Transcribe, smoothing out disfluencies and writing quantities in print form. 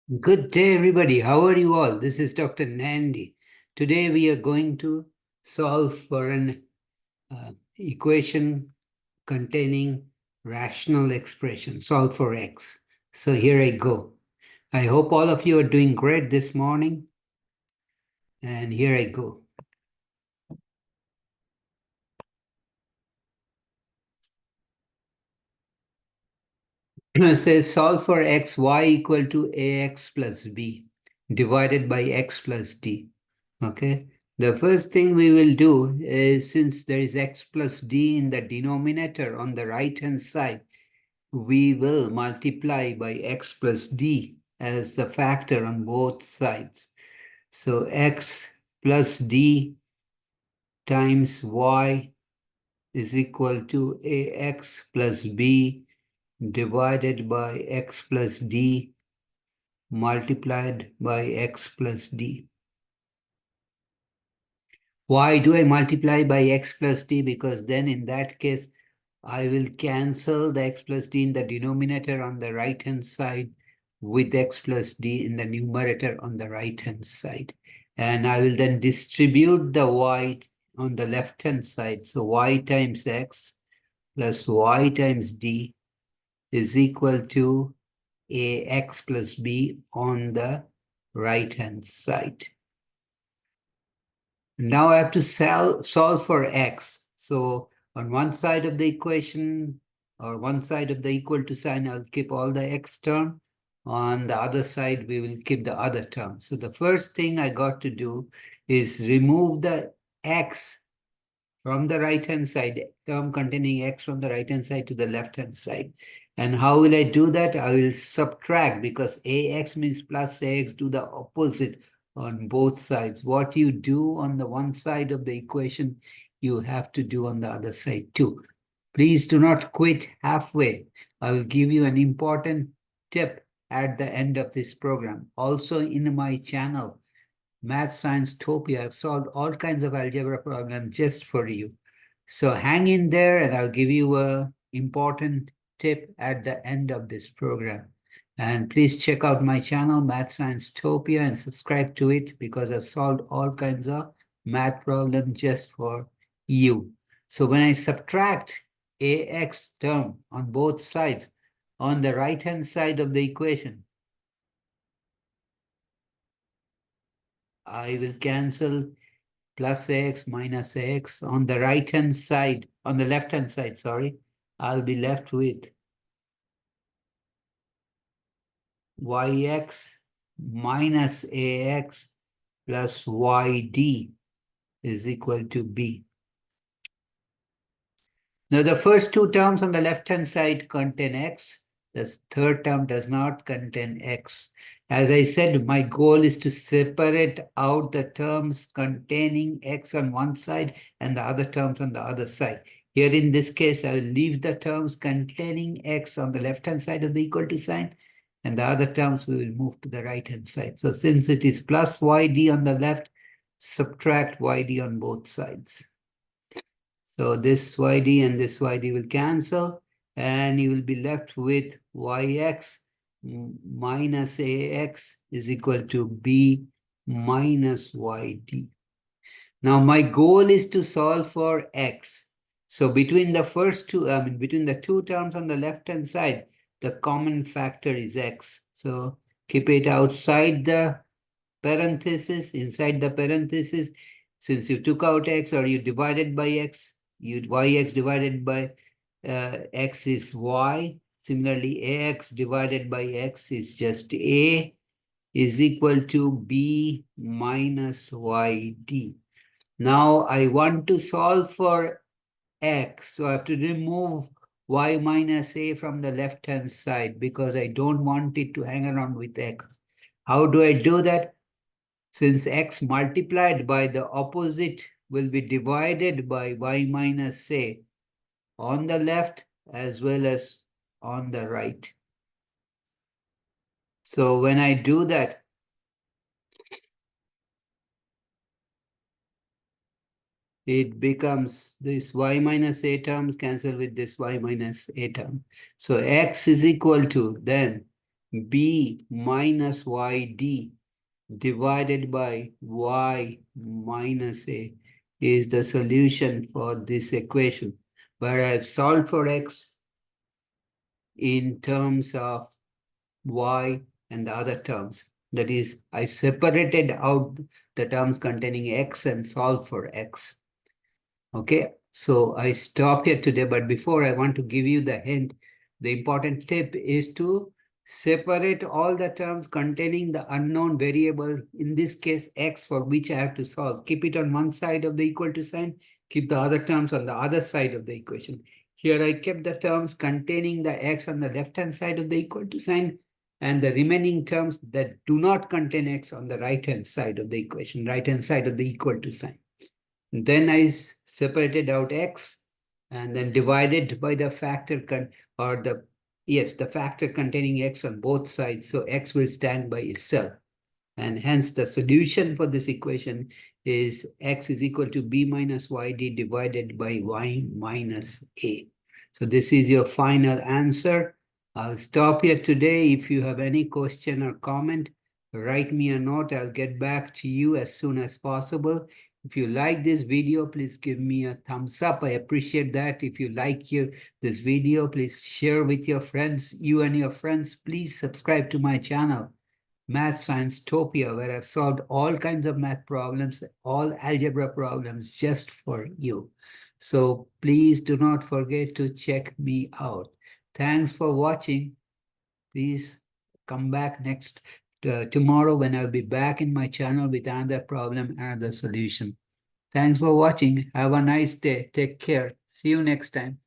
Good day, everybody. How are you all? This is Dr. Nandi. Today we are going to solve for an equation containing rational expression, solve for x. So here I go. I hope all of you are doing great this morning. And here I go. It says solve for x, y equal to ax plus b divided by x plus d. Okay. The first thing we will do is, since there is x plus d in the denominator on the right hand side, we will multiply by x plus d as the factor on both sides. So x plus d times y is equal to ax plus b divided by x plus d multiplied by x plus d. Why do I multiply by x plus d? Because then in that case, I will cancel the x plus d in the denominator on the right-hand side with x plus d in the numerator on the right-hand side. And I will then distribute the y on the left-hand side. So y times x plus y times d is equal to ax plus b on the right-hand side. Now I have to solve for x. So on one side of the equation, or one side of the equal to sign, I'll keep all the x term. On the other side, we will keep the other term. So the first thing I got to do is remove the x from the right-hand side, term containing x from the right-hand side to the left-hand side. And how will I do that? I will subtract, because ax means plus ax, do the opposite on both sides. What you do on the one side of the equation, you have to do on the other side too. Please do not quit halfway. I will give you an important tip at the end of this program. Also in my channel, Math Science Topia, I've solved all kinds of algebra problems just for you. So hang in there and I'll give you a important tip at the end of this program. And please check out my channel, Math Science Topia, and subscribe to it, because I've solved all kinds of math problems just for you. So when I subtract ax term on both sides, on the right-hand side of the equation, I will cancel plus x minus x on the right-hand side, on the left-hand side, sorry. I'll be left with yx minus ax plus yd is equal to b. Now, the first two terms on the left-hand side contain x. The third term does not contain x. As I said, my goal is to separate out the terms containing x on one side and the other terms on the other side. Here in this case, I will leave the terms containing x on the left-hand side of the equal to sign, and the other terms we will move to the right-hand side. So since it is plus yd on the left, subtract yd on both sides. So this yd and this yd will cancel, and you will be left with yx minus ax is equal to b minus yd. Now my goal is to solve for x. So between the first two, between the two terms on the left-hand side, the common factor is x. So keep it outside the parenthesis, inside the parenthesis. Since you took out x, or you divided by x, yx divided by x is y. Similarly, ax divided by x is just a, is equal to b minus yd. Now I want to solve for x, so I have to remove y minus a from the left-hand side, because I don't want it to hang around with x. How do I do that? Since x multiplied by the opposite will be divided by y minus a on the left as well as on the right. So when I do that, it becomes this y minus a terms cancel with this y minus a term. So x is equal to then b minus yd divided by y minus a is the solution for this equation, where I've solved for x in terms of y and the other terms. That is, I separated out the terms containing x and solved for x. Okay, so I stop here today, but before I want to give you the hint, the important tip is to separate all the terms containing the unknown variable, in this case x, for which I have to solve. Keep it on one side of the equal to sign, keep the other terms on the other side of the equation. Here I kept the terms containing the x on the left-hand side of the equal to sign, and the remaining terms that do not contain x on the right-hand side of the equation, right-hand side of the equal to sign. Then I separated out x and then divided by the factor the factor containing x on both sides. So x will stand by itself. And hence the solution for this equation is x is equal to b minus yd divided by y minus a. So this is your final answer. I'll stop here today. If you have any question or comment, write me a note. I'll get back to you as soon as possible. If you like this video, please give me a thumbs up. I appreciate that. If you like this video, please share with your friends. You and your friends, please subscribe to my channel, Math Science Topia, where I've solved all kinds of math problems, all algebra problems just for you. So please do not forget to check me out. Thanks for watching. Please come back tomorrow when I'll be back in my channel with another problem and the solution. Thanks for watching. Have a nice day. Take care. See you next time.